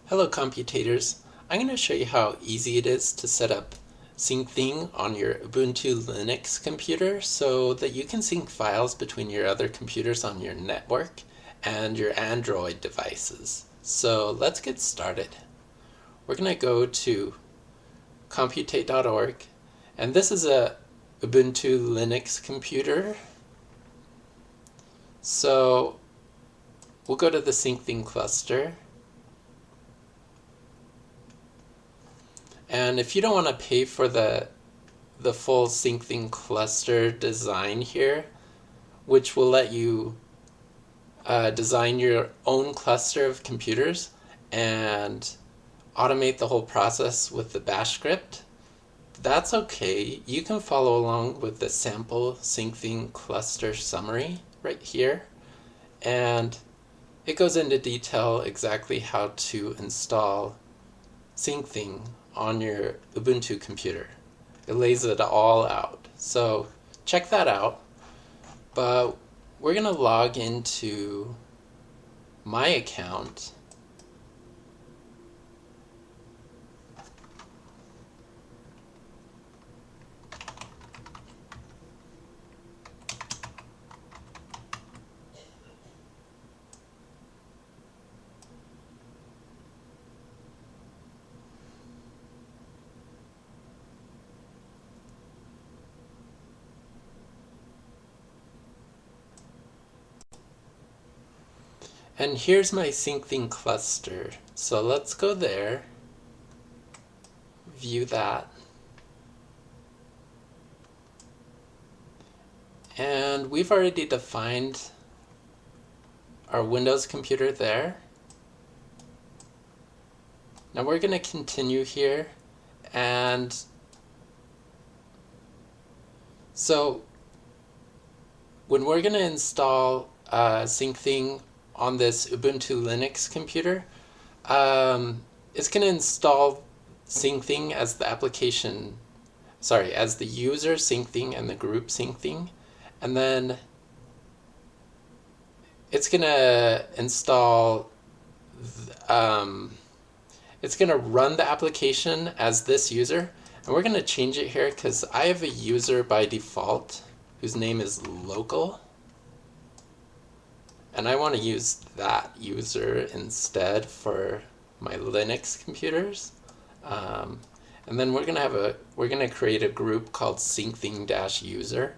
Hello computators, I'm going to show you how easy it is to set up Syncthing on your Ubuntu Linux computer so that you can sync files between your other computers on your network and your Android devices. So let's get started. We're going to go to computate.org, and this is a Ubuntu Linux computer. So we'll go to the Syncthing cluster. And if you don't want to pay for the full Syncthing cluster design here, which will let you design your own cluster of computers and automate the whole process with the bash script, that's okay. You can follow along with the sample Syncthing cluster summary right here, and it goes into detail exactly how to install Syncthing on your Ubuntu computer. It lays it all out. So check that out. But we're going to log into my account. And here's my Syncthing cluster. So let's go there, view that. And we've already defined our Windows computer there. Now we're going to continue here, and so when we're going to install Syncthing on this Ubuntu Linux computer, it's going to install Syncthing as the application, as the user Syncthing and the group Syncthing, and then it's going to install, it's going to run the application as this user, and we're going to change it here because I have a user by default whose name is local. And I want to use that user instead for my Linux computers. And then we're gonna create a group called Syncthing-user,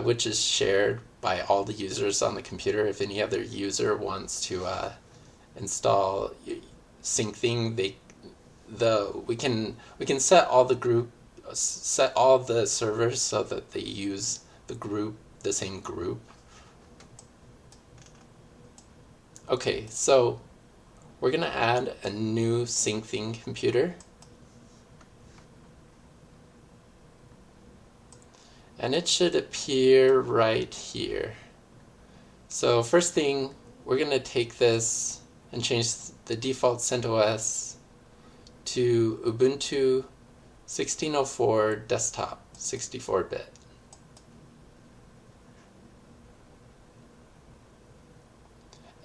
which is shared by all the users on the computer. If any other user wants to install Syncthing, we can set all the servers so that they use the same group. Okay, so we're going to add a new Syncthing computer. And it should appear right here. So first thing, we're going to take this and change the default CentOS to Ubuntu 1604 desktop, 64-bit.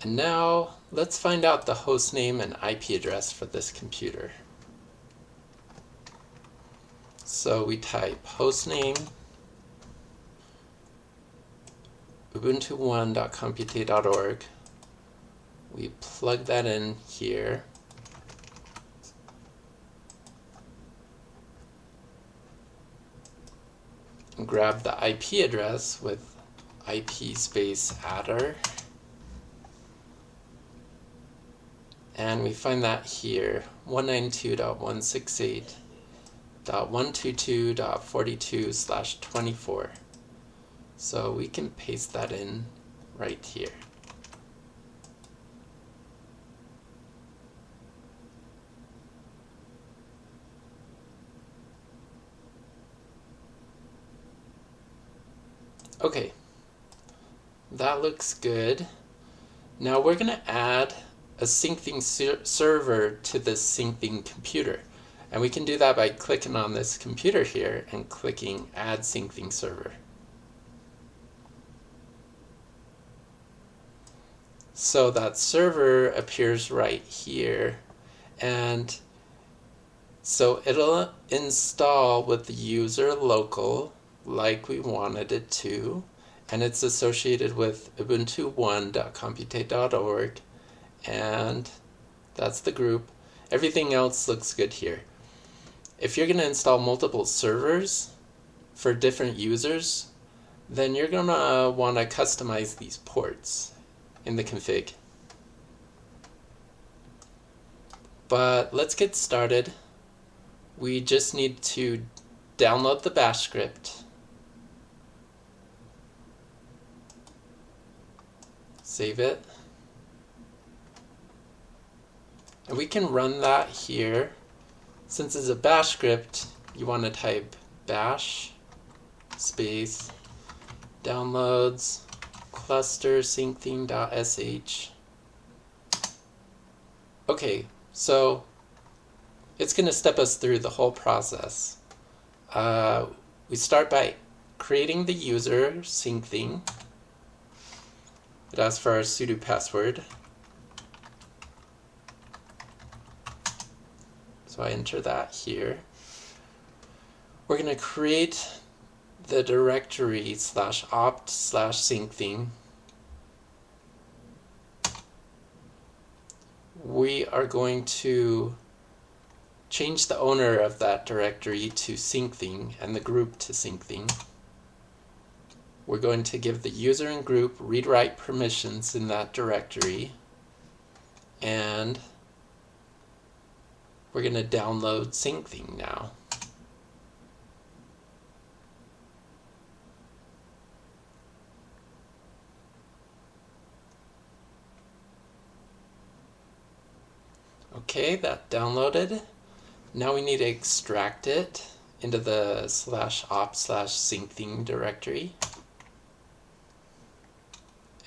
And now let's find out the hostname and IP address for this computer. So we type hostname ubuntu1.computate.org. We plug that in here. And grab the IP address with IP space adder. And we find that here, 192.168.122.42/24. So we can paste that in right here. Okay, that looks good. Now we're going to add a Syncthing server to this Syncthing computer. And we can do that by clicking on this computer here and clicking Add Syncthing Server. So that server appears right here, And so it'll install with the user local like we wanted it to, and it's associated with ubuntu1.computate.org, and that's the group. Everything else looks good here. If you're going to install multiple servers for different users, then you're going to want to customize these ports in the config. But let's get started. We just need to download the bash script, save it, and we can run that here. Since it's a bash script, you want to type bash space downloads cluster syncthing.sh. Okay, so it's going to step us through the whole process. We start by creating the user Syncthing. It asks for our sudo password. So I enter that here. We're going to create the directory /opt/syncthing. We are going to change the owner of that directory to Syncthing and the group to Syncthing. We're going to give the user and group read-write permissions in that directory, and we're going to download Syncthing now. Okay, that downloaded. Now we need to extract it into the /opt/syncthing directory.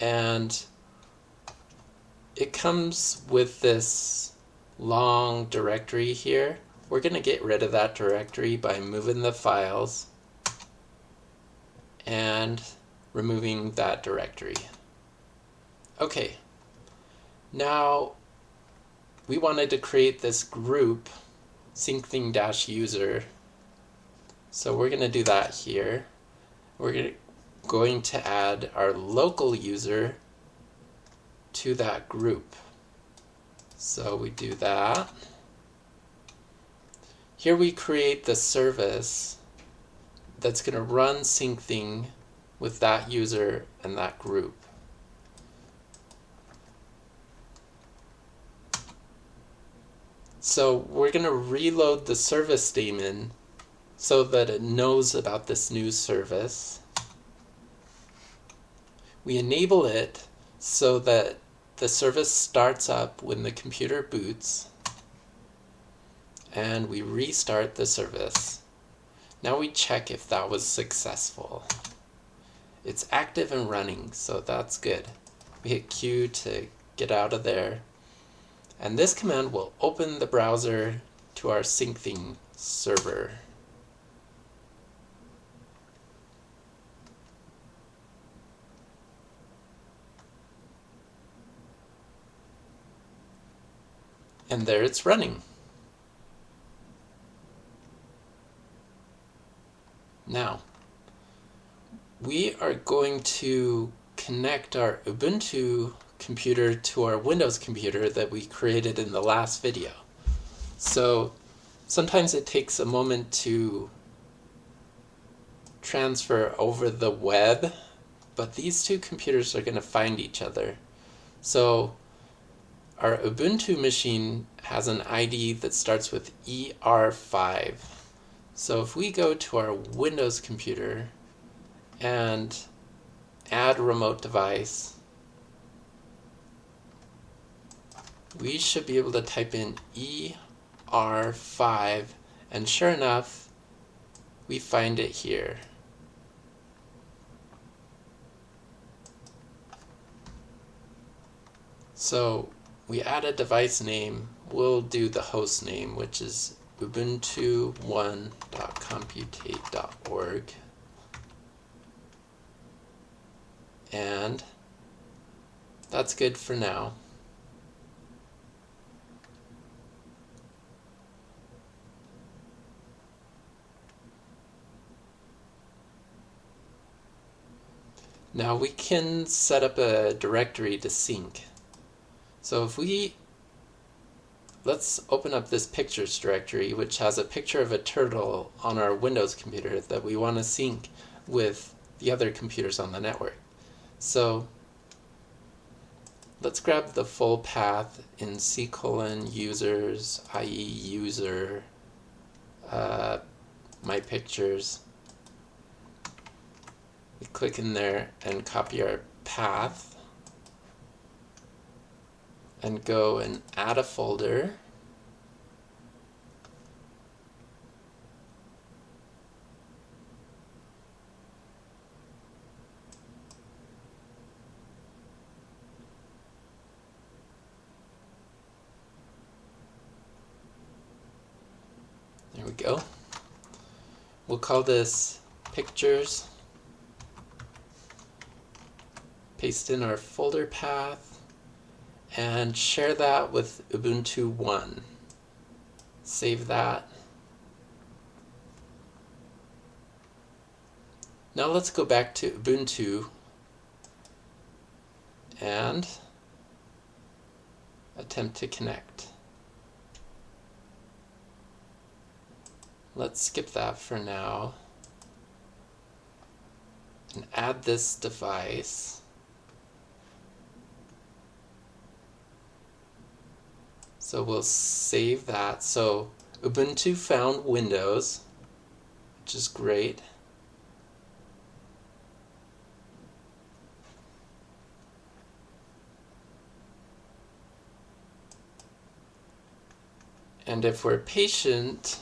And it comes with this long directory here. We're going to get rid of that directory by moving the files and removing that directory. Okay, now we wanted to create this group Syncthing-user. So we're going to do that here. We're going to add our local user to that group. So we do that. Here we create the service that's going to run Syncthing with that user and that group. So we're going to reload the service daemon so that it knows about this new service. We enable it so that the service starts up when the computer boots, and we restart the service. Now we check if that was successful. It's active and running, so that's good. We hit Q to get out of there. And this command will open the browser to our Syncthing server. And there it's running. Now, we are going to connect our Ubuntu computer to our Windows computer that we created in the last video. So sometimes it takes a moment to transfer over the web, but these two computers are going to find each other. So our Ubuntu machine has an ID that starts with ER5. So if we go to our Windows computer and add remote device, we should be able to type in ER5, and sure enough, we find it here. So we add a device name. We'll do the host name, which is ubuntu1.computate.org. And that's good for now. Now we can set up a directory to sync. So let's open up this pictures directory, which has a picture of a turtle on our Windows computer that we want to sync with the other computers on the network. So let's grab the full path in C:users, i.e. user, my pictures. We click in there and copy our path and go and add a folder. There we go. We'll call this pictures. Paste in our folder path and share that with Ubuntu 1. Save that. Now let's go back to Ubuntu and attempt to connect. Let's skip that for now and add this device. So we'll save that. So Ubuntu found Windows, which is great. And if we're patient,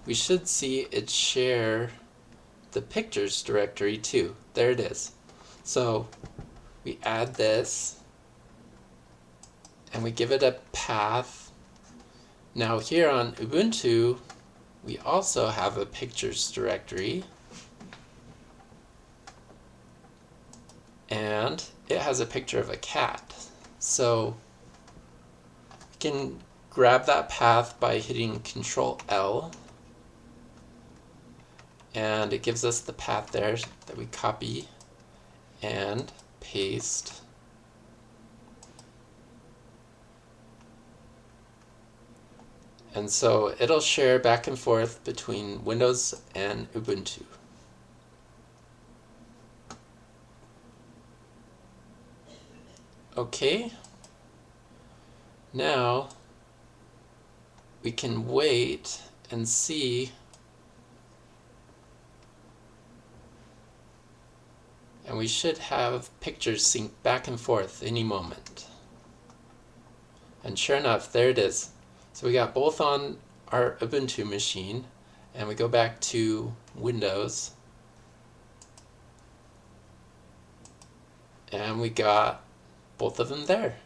we should see it share the pictures directory too. There it is. So we add this and we give it a path. Now here on Ubuntu, we also have a pictures directory, and it has a picture of a cat. So we can grab that path by hitting Control-L, and it gives us the path there that we copy and paste. And so it'll share back and forth between Windows and Ubuntu. Okay, now we can wait and see, and we should have pictures synced back and forth any moment. And sure enough, there it is. So we got both on our Ubuntu machine, and we go back to Windows, and we got both of them there.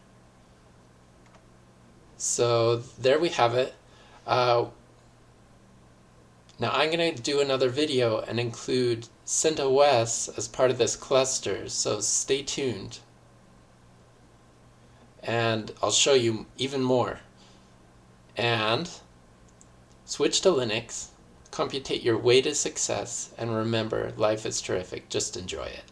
So there we have it. Now I'm going to do another video and include CentOS as part of this cluster, so stay tuned. And I'll show you even more. And switch to Linux, computate your way to success, and remember, life is terrific. Just enjoy it.